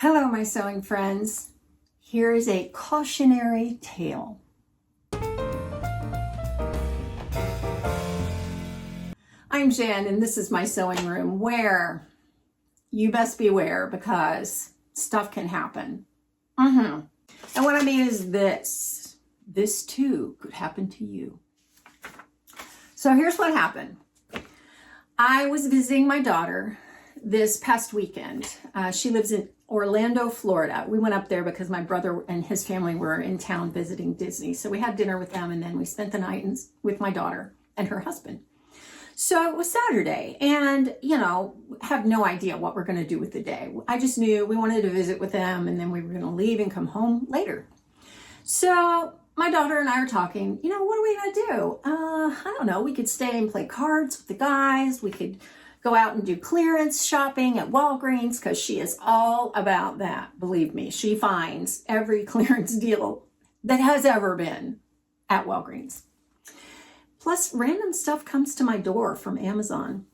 Hello, my sewing friends. Here is a cautionary tale. I'm Jen, and this is my sewing room where you best beware because stuff can happen. And what I mean is this too could happen to you. So here's what happened. I was visiting my daughter this past weekend. She lives in Orlando, Florida. We went up there because my brother and his family were in town visiting Disney. So we had dinner with them, and then we spent the night with my daughter and her husband. So it was Saturday, and, have no idea what we're going to do with the day. I just knew we wanted to visit with them, and then we were going to leave and come home later. So my daughter and I are talking, what are we going to do? I don't know. We could stay and play cards with the guys. We could go out and do clearance shopping at Walgreens, because she is all about that. Believe me, she finds every clearance deal that has ever been at Walgreens. Plus, random stuff comes to my door from Amazon.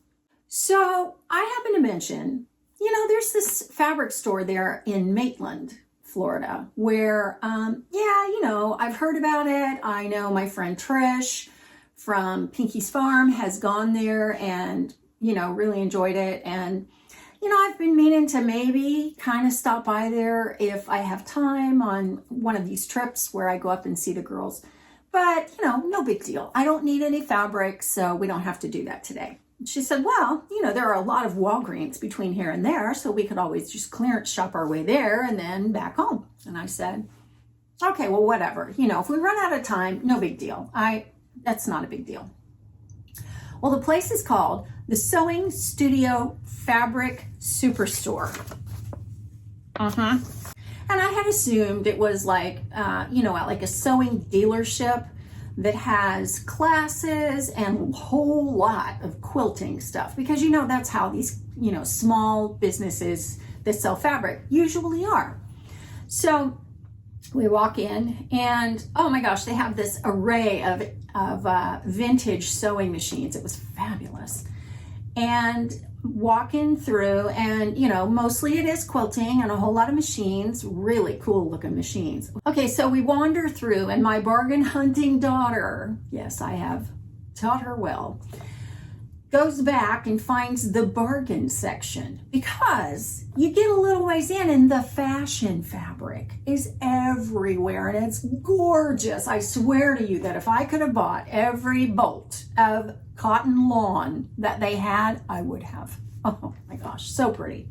So I happen to mention, there's this fabric store there in Maitland, Florida, where, I've heard about it. I know my friend Trish from Pinky's Farm has gone there and really enjoyed it. And, I've been meaning to maybe kind of stop by there if I have time on one of these trips where I go up and see the girls. But, no big deal. I don't need any fabric, so we don't have to do that today. She said, well, there are a lot of Walgreens between here and there, so we could always just clearance shop our way there and then back home. And I said, okay, well, whatever. If we run out of time, no big deal. That's not a big deal. Well, the place is called the Sewing Studio Fabric Superstore. And I had assumed it was like a sewing dealership that has classes and a whole lot of quilting stuff, because that's how these small businesses that sell fabric usually are. So we walk in, and oh my gosh, they have this array of vintage sewing machines. It was fabulous. And walking through, and mostly it is quilting and a whole lot of machines, really cool looking machines. Okay, so we wander through, and my bargain hunting daughter, yes, I have taught her well, goes back and finds the bargain section, because you get a little ways in and the fashion fabric is everywhere and it's gorgeous. I swear to you that if I could have bought every bolt of cotton lawn that they had, I would have. Oh my gosh, so pretty.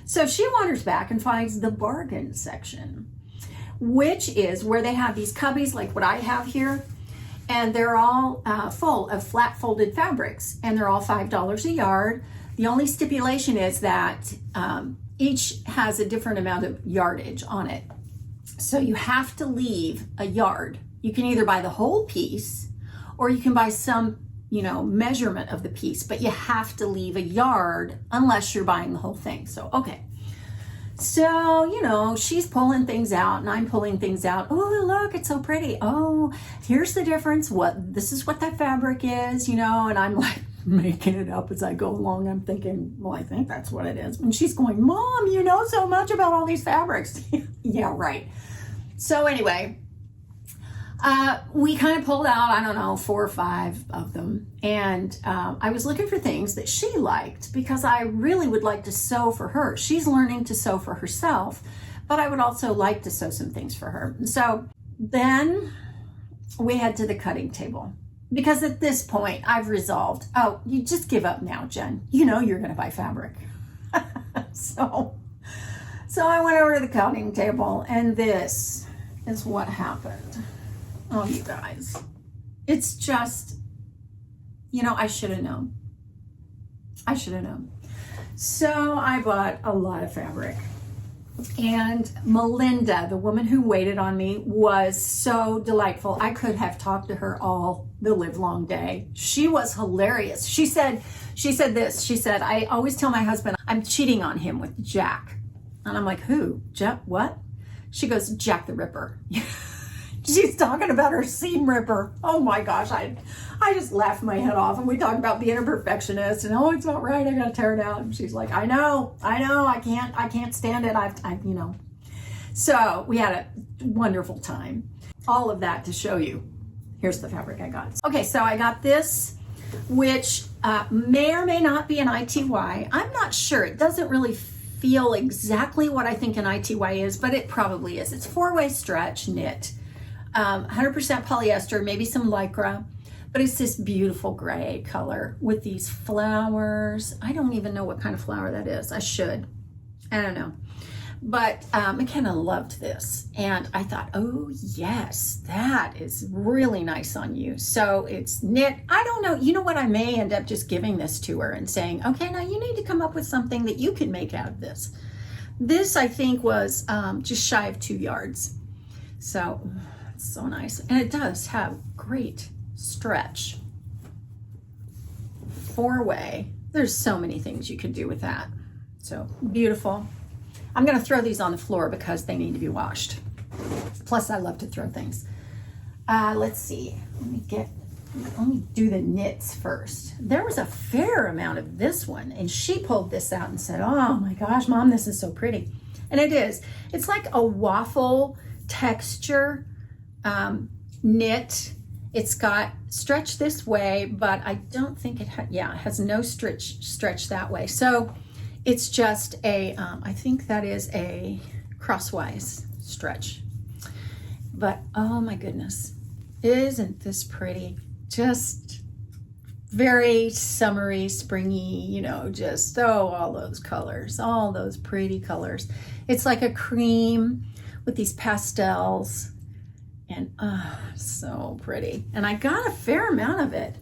So she wanders back and finds the bargain section, which is where they have these cubbies like what I have here. And they're all full of flat folded fabrics, and they're all $5 a yard. The only stipulation is that each has a different amount of yardage on it. So you have to leave a yard. You can either buy the whole piece, or you can buy some, measurement of the piece, but you have to leave a yard unless you're buying the whole thing. So, okay. So, she's pulling things out and I'm pulling things out. Oh, look, it's so pretty. Oh, here's the difference. This is what that fabric is, and I'm like making it up as I go along. I'm thinking, well, I think that's what it is. And she's going, Mom, you know so much about all these fabrics. Yeah, right. So anyway, we kind of pulled out, 4 or 5 of them. And I was looking for things that she liked, because I really would like to sew for her. She's learning to sew for herself, but I would also like to sew some things for her. So then we head to the cutting table, because at this point I've resolved, you just give up now, Jen. You're going to buy fabric. So I went over to the cutting table, and this is what happened. Oh, you guys, it's just, I should have known. So I bought a lot of fabric, and Melinda, the woman who waited on me, was so delightful. I could have talked to her all the livelong day. She was hilarious. She said this. She said, I always tell my husband I'm cheating on him with Jack. And I'm like, who? Jack, what? She goes, Jack the Ripper. She's talking about her seam ripper. Oh my gosh, I just laughed my head off. And we talk about being a perfectionist and, oh, it's not right, I gotta tear it out. And she's like, I know, I can't stand it. You know. So we had a wonderful time. All of that to show you. Here's the fabric I got. Okay, so I got this, which may or may not be an ITY. I'm not sure. It doesn't really feel exactly what I think an ITY is, but it probably is. It's 4-way stretch knit, 100% polyester, maybe some lycra, but it's this beautiful gray color with these flowers. I don't even know what kind of flower that is. I should. I don't know. But McKenna loved this, and I thought, oh yes, that is really nice on you. So it's knit. I don't know. You know what? I may end up just giving this to her and saying, okay, now you need to come up with something that you can make out of this. This, I think, was just shy of 2 yards. So it's so nice. And it does have great stretch. 4-way. There's so many things you could do with that. So beautiful. I'm going to throw these on the floor because they need to be washed. Plus, I love to throw things. Let's see. Let me do the knits first. There was a fair amount of this one, and she pulled this out and said, oh my gosh, Mom, this is so pretty. And it is. It's like a waffle texture knit. It's got stretch this way, but I don't think it has no stretch that way. So it's just a, I think that is a crosswise stretch. But oh my goodness, isn't this pretty? Just very summery, springy, you know, just, oh, all those colors, all those pretty colors. It's like a cream with these pastels, and so pretty. And I got a fair amount of it.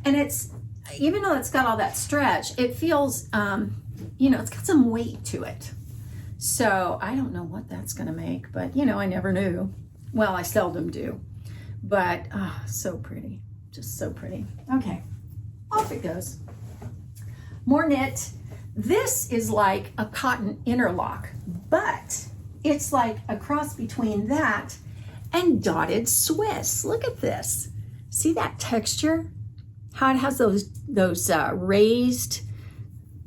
And it's, even though it's got all that stretch, it feels, you know, it's got some weight to it. So I don't know what that's going to make, but you know, I never knew. Well, I seldom do, but so pretty, just so pretty. Okay, off it goes. More knit. This is like a cotton interlock, but it's like a cross between that and dotted Swiss. Look at this. See that texture? How it has those raised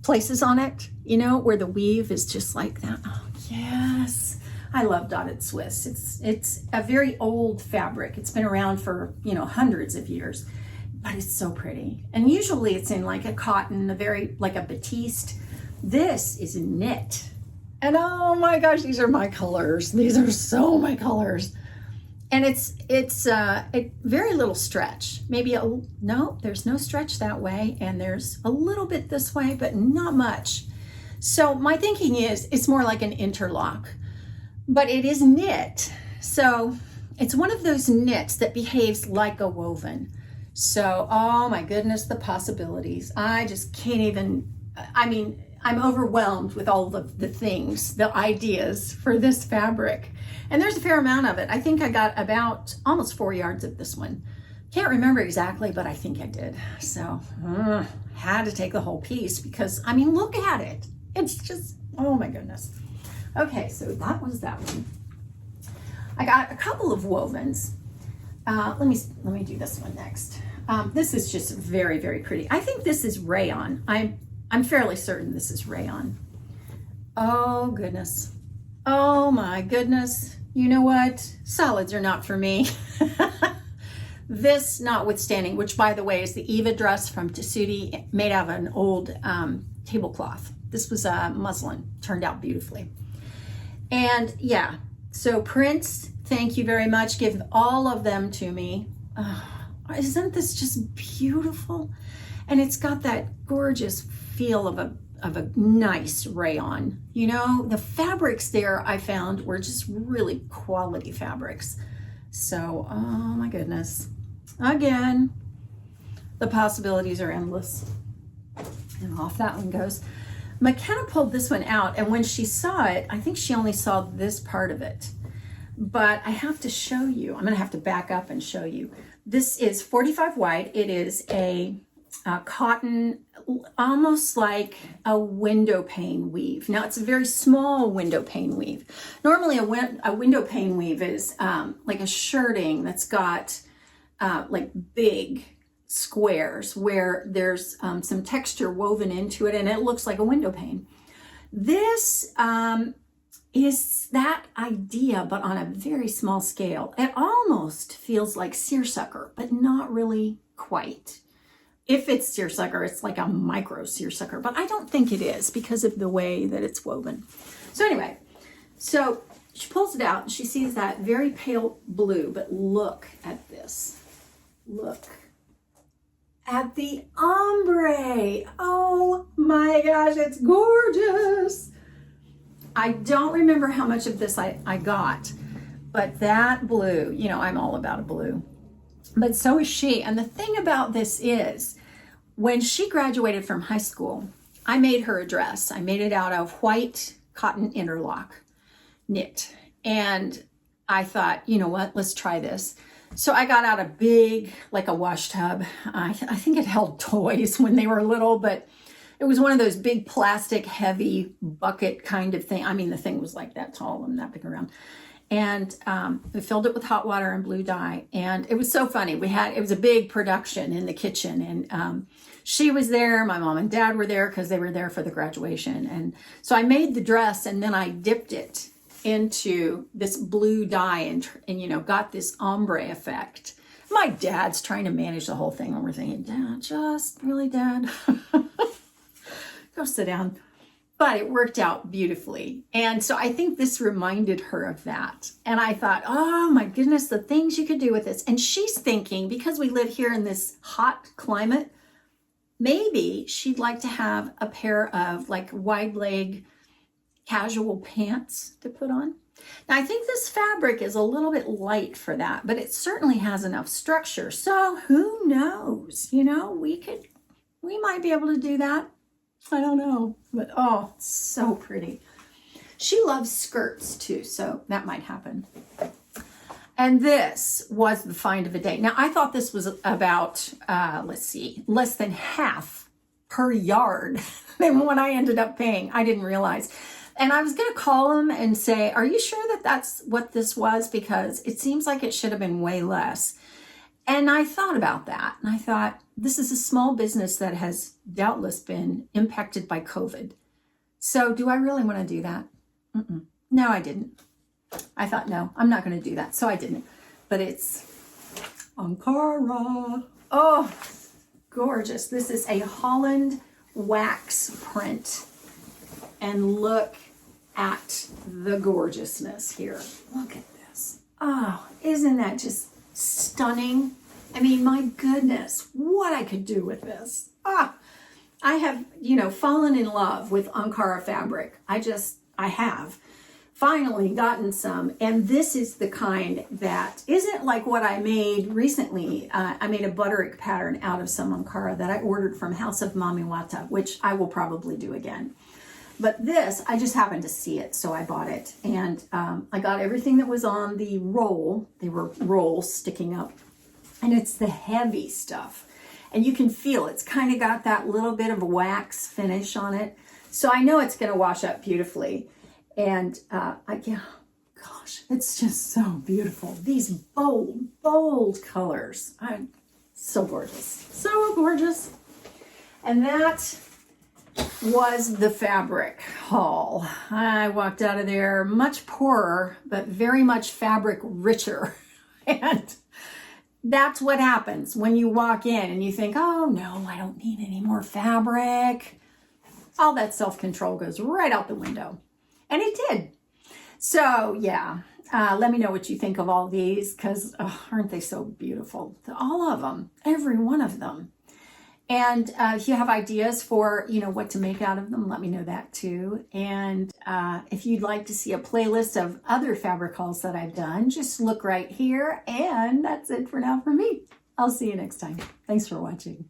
places on it, you know, where the weave is just like that. Oh, yes. I love dotted Swiss. It's a very old fabric. It's been around for, you know, hundreds of years, but it's so pretty. And usually it's in like a cotton, like a batiste. This is knit. And oh my gosh, these are my colors. These are so my colors. And it's very little stretch. Maybe no, there's no stretch that way, and there's a little bit this way, but not much. So my thinking is it's more like an interlock, but it is knit. So it's one of those knits that behaves like a woven. So, oh my goodness, the possibilities. I just can't even, I mean, I'm overwhelmed with all of the things, the ideas for this fabric. And there's a fair amount of it. I think I got about almost 4 yards of this one. Can't remember exactly, but I think I did. So had to take the whole piece because, I mean, look at it. It's just, oh my goodness. Okay, so that was that one. I got a couple of wovens. Let me do this one next. This is just very, very pretty. I think this is rayon. I'm fairly certain this is rayon. Oh goodness. Oh my goodness. You know what? Solids are not for me. This notwithstanding, which by the way is the Eva dress from Tessuti, made out of an old tablecloth. This was a muslin, turned out beautifully. And yeah, so prints, thank you very much. Give all of them to me. Isn't this just beautiful? And it's got that gorgeous feel of a nice rayon. You know, the fabrics there I found were just really quality fabrics. So, oh my goodness. Again, the possibilities are endless. And off that one goes. McKenna pulled this one out, and when she saw it, I think she only saw this part of it. But I have to show you. I'm going to have to back up and show you. This is 45 wide. It is a cotton, almost like a window pane weave. Now it's a very small window pane weave. Normally a window pane weave is like a shirting that's got like big squares where there's some texture woven into it and it looks like a window pane. This is that idea, but on a very small scale. It almost feels like seersucker, but not really quite. If it's seersucker, it's like a micro seersucker, but I don't think it is because of the way that it's woven. So anyway, so she pulls it out and she sees that very pale blue, but look at this. Look at the ombre. Oh my gosh, it's gorgeous. I don't remember how much of this I got, but that blue, you know, I'm all about a blue, but so is she. And the thing about this is, when she graduated from high school, I made her a dress. I made it out of white cotton interlock knit. And I thought, you know what, let's try this. So I got out a big, like a wash tub. I think it held toys when they were little, but it was one of those big plastic, heavy bucket kind of thing. I mean, the thing was like that tall and that big around. And we filled it with hot water and blue dye. And it was so funny. It was a big production in the kitchen. And she was there. My mom and dad were there because they were there for the graduation. And so I made the dress and then I dipped it into this blue dye and you know, got this ombre effect. My dad's trying to manage the whole thing. And we're thinking, Dad, Dad? Go sit down. But it worked out beautifully. And so I think this reminded her of that. And I thought, oh my goodness, the things you could do with this. And she's thinking, because we live here in this hot climate, maybe she'd like to have a pair of like wide leg casual pants to put on. Now I think this fabric is a little bit light for that, but it certainly has enough structure. So who knows, you know, we might be able to do that. I don't know, but oh, so pretty. She loves skirts too, so that might happen. And this was the find of the day. Now, I thought this was about, less than half per yard than what I ended up paying. I didn't realize. And I was going to call them and say, are you sure that that's what this was? Because it seems like it should have been way less. And I thought about that. And I thought, this is a small business that has doubtless been impacted by COVID. So do I really want to do that? No, I didn't. I thought, no, I'm not going to do that. So I didn't. But it's Ankara. Oh, gorgeous. This is a Holland wax print. And look at the gorgeousness here. Look at this. Oh, isn't that just stunning? I mean, my goodness, what I could do with this. I have, you know, fallen in love with Ankara fabric. I have finally gotten some. And this is the kind that isn't like what I made recently. I made a butterick pattern out of some Ankara that I ordered from House of Mamiwata, which I will probably do again. But this, I just happened to see it, so I bought it. And I got everything that was on the roll. They were rolls sticking up. And it's the heavy stuff. And you can feel it's kind of got that little bit of a wax finish on it. So I know it's going to wash up beautifully. And gosh, it's just so beautiful. These bold colors. So gorgeous. So gorgeous. And that was the fabric haul. I walked out of there much poorer, but very much fabric richer. And that's what happens when you walk in and you think, oh no, I don't need any more fabric. All that self-control goes right out the window. And it did. So yeah, let me know what you think of all these, because aren't they so beautiful? All of them, every one of them. And if you have ideas for, you know, what to make out of them, let me know that too. And if you'd like to see a playlist of other fabric hauls that I've done, just look right here. And that's it for now for me. I'll see you next time. Thanks for watching.